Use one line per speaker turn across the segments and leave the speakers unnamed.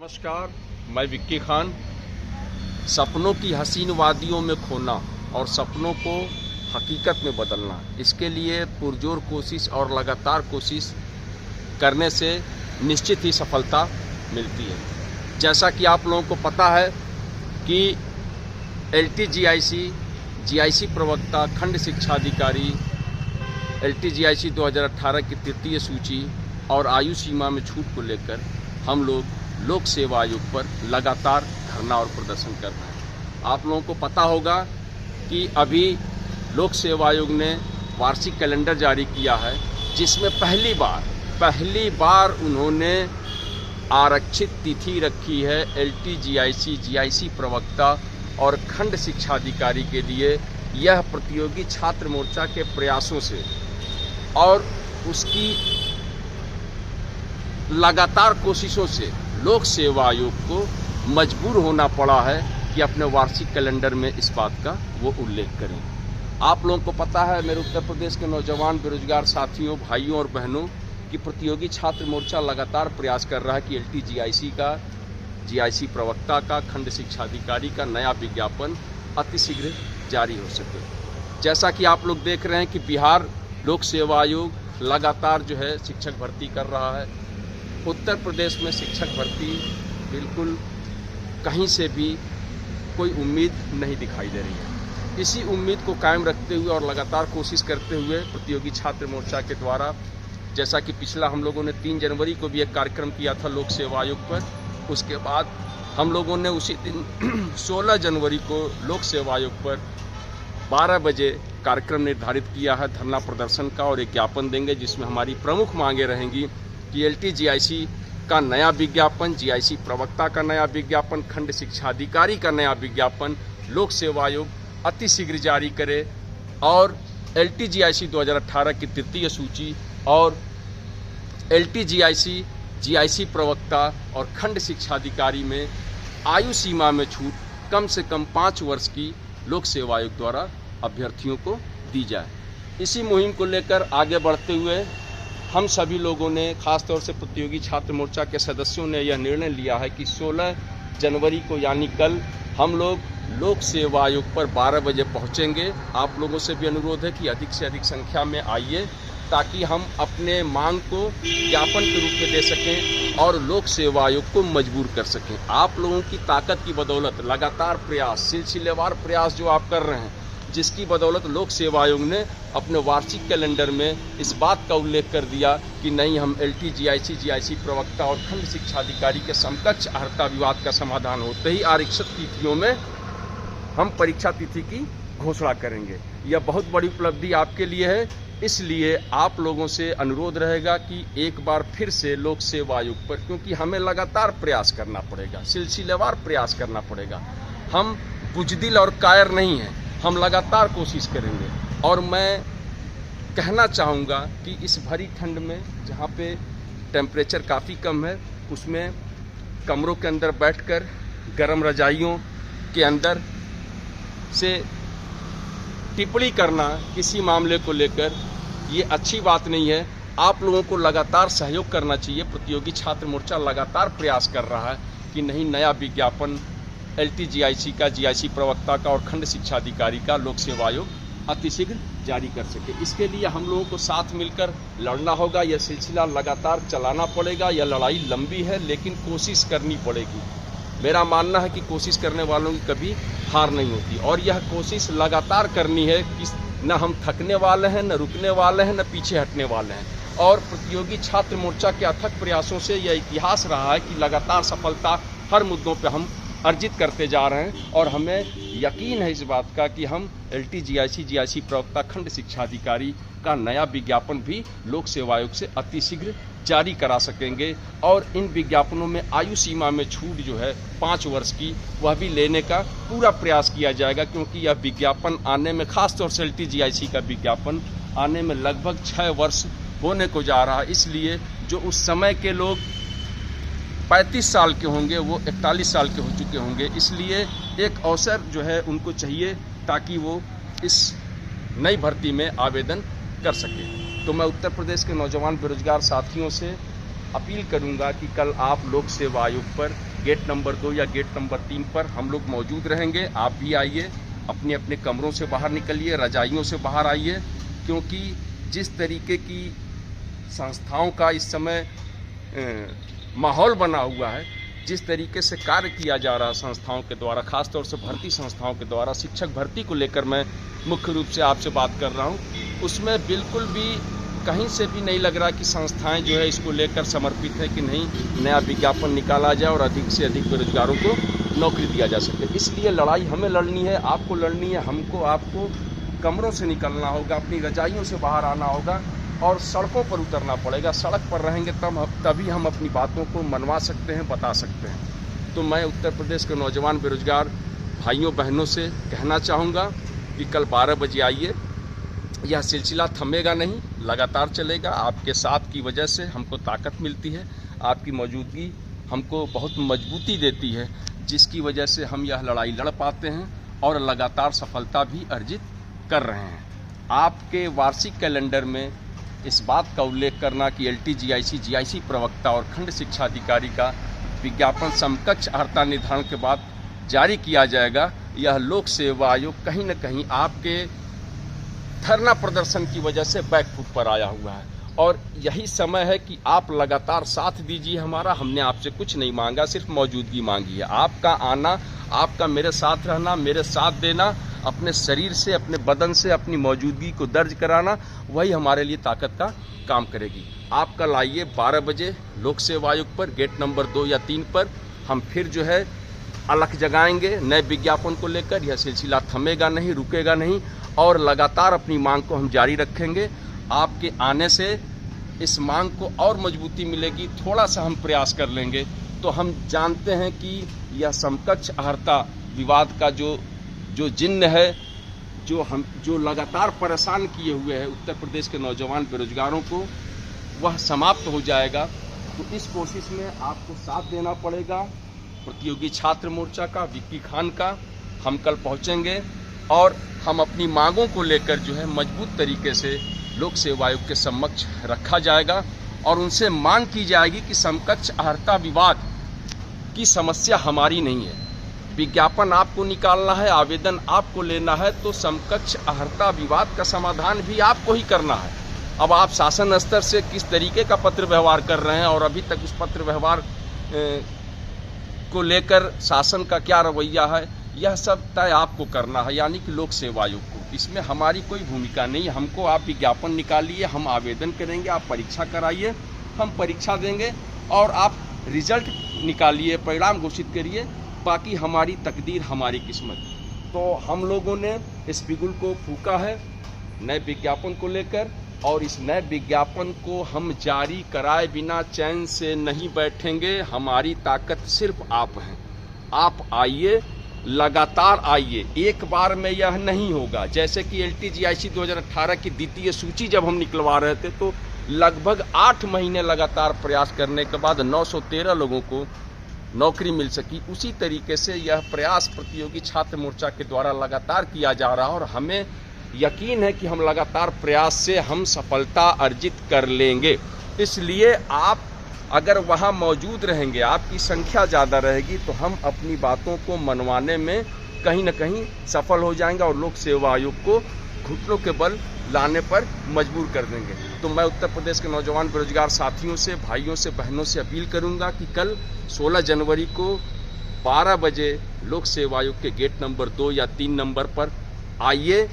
नमस्कार, मैं विक्की खान। सपनों की हसीन वादियों में खोना और सपनों को हकीकत में बदलना, इसके लिए पुरजोर कोशिश और लगातार कोशिश करने से निश्चित ही सफलता मिलती है। जैसा कि आप लोगों को पता है कि जीआईसी प्रवक्ता खंड शिक्षा अधिकारी जीआईसी 2018 की तृतीय सूची और आयु सीमा में छूट को लेकर हम लोग लोक सेवा आयोग पर लगातार धरना और प्रदर्शन कर रहे हैं। आप लोगों को पता होगा कि अभी लोक सेवा आयोग ने वार्षिक कैलेंडर जारी किया है, जिसमें पहली बार उन्होंने आरक्षित तिथि रखी है जीआईसी प्रवक्ता और खंड शिक्षा अधिकारी के लिए। यह प्रतियोगी छात्र मोर्चा के प्रयासों से और उसकी लगातार कोशिशों से लोक सेवा आयोग को मजबूर होना पड़ा है कि अपने वार्षिक कैलेंडर में इस बात का वो उल्लेख करें। आप लोगों को पता है, मेरे उत्तर प्रदेश के नौजवान बेरोजगार साथियों, भाइयों और बहनों, कि प्रतियोगी छात्र मोर्चा लगातार प्रयास कर रहा है कि जीआईसी प्रवक्ता का खंड शिक्षा अधिकारी का नया विज्ञापन अतिशीघ्र जारी हो सके। जैसा कि आप लोग देख रहे हैं कि बिहार लोक सेवा आयोग लगातार जो है शिक्षक भर्ती कर रहा है। उत्तर प्रदेश में शिक्षक भर्ती बिल्कुल कहीं से भी कोई उम्मीद नहीं दिखाई दे रही है। इसी उम्मीद को कायम रखते हुए और लगातार कोशिश करते हुए प्रतियोगी छात्र मोर्चा के द्वारा, जैसा कि पिछला हम लोगों ने 3 जनवरी को भी एक कार्यक्रम किया था लोक सेवा आयोग पर, उसके बाद हम लोगों ने उसी दिन 16 जनवरी को लोक सेवा आयोग पर 12 बजे कार्यक्रम निर्धारित किया है धरना प्रदर्शन का, और एक ज्ञापन देंगे जिसमें हमारी प्रमुख मांगे रहेंगी कि जीआईसी का नया विज्ञापन, जीआईसी प्रवक्ता का नया विज्ञापन, खंड शिक्षा अधिकारी का नया विज्ञापन लोक सेवा आयोग अतिशीघ्र जारी करे, और जीआईसी 2018 की तृतीय सूची और जीआईसी प्रवक्ता और खंड शिक्षा अधिकारी में आयु सीमा में छूट कम से कम 5 वर्ष की लोक सेवा आयोग द्वारा अभ्यर्थियों को दी जाए। इसी मुहिम को लेकर आगे बढ़ते हुए हम सभी लोगों ने, खासतौर से प्रतियोगी छात्र मोर्चा के सदस्यों ने यह निर्णय लिया है कि 16 जनवरी को यानी कल हम लोग लोक सेवा आयोग पर 12 बजे पहुंचेंगे। आप लोगों से भी अनुरोध है कि अधिक से अधिक संख्या में आइए, ताकि हम अपने मांग को ज्ञापन के रूप में दे सकें और लोक सेवा आयोग को मजबूर कर सकें। आप लोगों की ताकत की बदौलत लगातार प्रयास, सिलसिलेवार प्रयास जो आप कर रहे हैं, जिसकी बदौलत लोक सेवा आयोग ने अपने वार्षिक कैलेंडर में इस बात का उल्लेख कर दिया कि नहीं, हम जीआईसी प्रवक्ता और खंड शिक्षा अधिकारी के समकक्ष अर्हता विवाद का समाधान होते ही आरक्षित तिथियों में हम परीक्षा तिथि की घोषणा करेंगे। यह बहुत बड़ी उपलब्धि आपके लिए है, इसलिए आप लोगों से अनुरोध रहेगा कि एक बार फिर से लोक सेवा आयोग पर, क्योंकि हमें लगातार प्रयास करना पड़ेगा, सिलसिलेवार प्रयास करना पड़ेगा। हम बुजदिल और कायर नहीं हैं, हम लगातार कोशिश करेंगे। और मैं कहना चाहूँगा कि इस भरी ठंड में, जहाँ पे टेम्परेचर काफ़ी कम है, उसमें कमरों के अंदर बैठकर गर्म रजाइयों के अंदर से टिप्पणी करना किसी मामले को लेकर ये अच्छी बात नहीं है। आप लोगों को लगातार सहयोग करना चाहिए। प्रतियोगी छात्र मोर्चा लगातार प्रयास कर रहा है कि नहीं, नया विज्ञापन जीआईसी का, जीआईसी प्रवक्ता का और खंड शिक्षा अधिकारी का लोक सेवा आयोग अतिशीघ्र जारी कर सके। इसके लिए हम लोगों को साथ मिलकर लड़ना होगा। यह सिलसिला लगातार चलाना पड़ेगा। यह लड़ाई लंबी है, लेकिन कोशिश करनी पड़ेगी। मेरा मानना है कि कोशिश करने वालों की कभी हार नहीं होती, और यह कोशिश लगातार करनी है कि न हम थकने वाले हैं, न रुकने वाले हैं, न पीछे हटने वाले हैं। और प्रतियोगी छात्र मोर्चा के अथक प्रयासों से यह इतिहास रहा है कि लगातार सफलता हर मुद्दों पर हम अर्जित करते जा रहे हैं, और हमें यकीन है इस बात का कि हम जीआईसी प्रवक्ता खंड शिक्षा अधिकारी का नया विज्ञापन भी लोक सेवा आयोग से अतिशीघ्र जारी करा सकेंगे। और इन विज्ञापनों में आयु सीमा में छूट जो है 5 वर्ष की, वह भी लेने का पूरा प्रयास किया जाएगा, क्योंकि यह विज्ञापन आने में, खासतौर से जीआईसी का विज्ञापन आने में लगभग 6 वर्ष होने को जा रहा है। इसलिए जो उस समय के लोग 35 साल के होंगे, वो 41 साल के हो चुके होंगे। इसलिए एक अवसर जो है उनको चाहिए, ताकि वो इस नई भर्ती में आवेदन कर सके। तो मैं उत्तर प्रदेश के नौजवान बेरोजगार साथियों से अपील करूंगा कि कल आप लोक सेवा आयोग पर गेट नंबर 2 या गेट नंबर 3 पर हम लोग मौजूद रहेंगे। आप भी आइए, अपने अपने कमरों से बाहर निकलिए, रजाइयों से बाहर आइए, क्योंकि जिस तरीके की संस्थाओं का इस समय माहौल बना हुआ है, जिस तरीके से कार्य किया जा रहा है संस्थाओं के द्वारा, खासतौर से भर्ती संस्थाओं के द्वारा शिक्षक भर्ती को लेकर मैं मुख्य रूप से आपसे बात कर रहा हूँ, उसमें बिल्कुल भी कहीं से भी नहीं लग रहा कि संस्थाएं जो है इसको लेकर समर्पित है कि नहीं नया विज्ञापन निकाला जाए और अधिक से अधिक बेरोजगारों को नौकरी दिया जा सके। इसलिए लड़ाई हमें लड़नी है, आपको लड़नी है, हमको आपको कमरों से निकलना होगा, अपनी रजाइयों से बाहर आना होगा और सड़कों पर उतरना पड़ेगा। सड़क पर रहेंगे तभी हम अपनी बातों को मनवा सकते हैं, बता सकते हैं। तो मैं उत्तर प्रदेश के नौजवान बेरोजगार भाइयों बहनों से कहना चाहूँगा कि कल 12 बजे आइए। यह सिलसिला थमेगा नहीं, लगातार चलेगा। आपके साथ की वजह से हमको ताकत मिलती है, आपकी मौजूदगी हमको बहुत मजबूती देती है, जिसकी वजह से हम यह लड़ाई लड़ पाते हैं और लगातार सफलता भी अर्जित कर रहे हैं। आपके वार्षिक कैलेंडर में इस बात का उल्लेख करना कि LTGIC GIC प्रवक्ता और खंड शिक्षा अधिकारी का विज्ञापन समकक्ष अर्हता निर्धारण के बाद जारी किया जाएगा, यह लोक सेवा आयोग कहीं न कहीं आपके धरना प्रदर्शन की वजह से बैकफुट पर आया हुआ है। और यही समय है कि आप लगातार साथ दीजिए हमारा। हमने आपसे कुछ नहीं मांगा, सिर्फ मौजूदगी मांगी है। आपका आना, आपका मेरे साथ रहना, मेरे साथ देना, अपने शरीर से, अपने बदन से अपनी मौजूदगी को दर्ज कराना, वही हमारे लिए ताकत का काम करेगी। आप कल आइए 12 बजे लोक सेवा आयोग पर गेट नंबर 2 या 3 पर। हम फिर जो है अलख जगाएंगे नए विज्ञापन को लेकर। यह सिलसिला थमेगा नहीं, रुकेगा नहीं और लगातार अपनी मांग को हम जारी रखेंगे। आपके आने से इस मांग को और मजबूती मिलेगी। थोड़ा सा हम प्रयास कर लेंगे तो हम जानते हैं कि यह समकक्ष अर्हता विवाद का जो जिन्न है, जो लगातार परेशान किए हुए है उत्तर प्रदेश के नौजवान बेरोजगारों को, वह समाप्त हो जाएगा। तो इस कोशिश में आपको साथ देना पड़ेगा। प्रतियोगी छात्र मोर्चा का, विक्की खान का, हम कल पहुंचेंगे और हम अपनी मांगों को लेकर जो है मजबूत तरीके से लोक सेवा आयोग के समक्ष रखा जाएगा और उनसे मांग की जाएगी कि समकक्ष अर्हता विवाद की समस्या हमारी नहीं है। विज्ञापन आपको निकालना है, आवेदन आपको लेना है, तो समकक्ष अर्हता विवाद का समाधान भी आपको ही करना है। अब आप शासन स्तर से किस तरीके का पत्र व्यवहार कर रहे हैं और अभी तक उस पत्र व्यवहार को लेकर शासन का क्या रवैया है, यह सब तय आपको करना है, यानी कि लोक सेवा आयोग को। इसमें हमारी कोई भूमिका नहीं है। हमको आप विज्ञापन निकालिए, हम आवेदन करेंगे, आप परीक्षा कराइए, हम परीक्षा देंगे और आप रिजल्ट निकालिए, परिणाम घोषित करिए। बाकी हमारी तकदीर, हमारी किस्मत। तो हम लोगों ने इस बिगुल को फूंका है नए विज्ञापन को लेकर और इस नए विज्ञापन को हम जारी कराए बिना चैन से नहीं बैठेंगे। हमारी ताकत सिर्फ आप हैं। आप आइए, लगातार आइए। एक बार में यह नहीं होगा। जैसे कि LTGIC 2018 की द्वितीय सूची जब हम निकलवा रहे थे तो लगभग 8 महीने लगातार प्रयास करने के बाद 913 लोगों को नौकरी मिल सकी। उसी तरीके से यह प्रयास प्रतियोगी छात्र मोर्चा के द्वारा लगातार किया जा रहा है और हमें यकीन है कि हम लगातार प्रयास से हम सफलता अर्जित कर लेंगे। इसलिए आप अगर वहाँ मौजूद रहेंगे, आपकी संख्या ज़्यादा रहेगी, तो हम अपनी बातों को मनवाने में कहीं न कहीं सफल हो जाएंगे और लोक सेवा आयोग को घुटनों के बल लाने पर मजबूर कर देंगे। तो मैं उत्तर प्रदेश के नौजवान बेरोजगार साथियों से, भाइयों से, बहनों से अपील करूंगा कि कल 16 जनवरी को 12 बजे लोक सेवा आयोग के गेट नंबर 2 या 3 नंबर पर आइए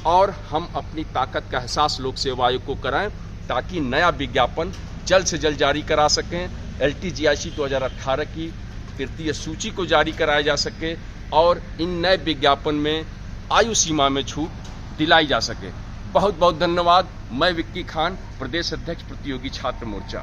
और हम अपनी ताकत का एहसास लोक सेवा आयोग को कराएं, ताकि नया विज्ञापन जल्द से जल्द जारी करा सकें। LTGIC 2018 की तृतीय सूची को जारी कराया जा सके और इन नए विज्ञापन में आयु सीमा में छूट दिलाई जा सके। बहुत बहुत धन्यवाद। मैं विक्की खान, प्रदेश अध्यक्ष प्रतियोगी छात्र मोर्चा।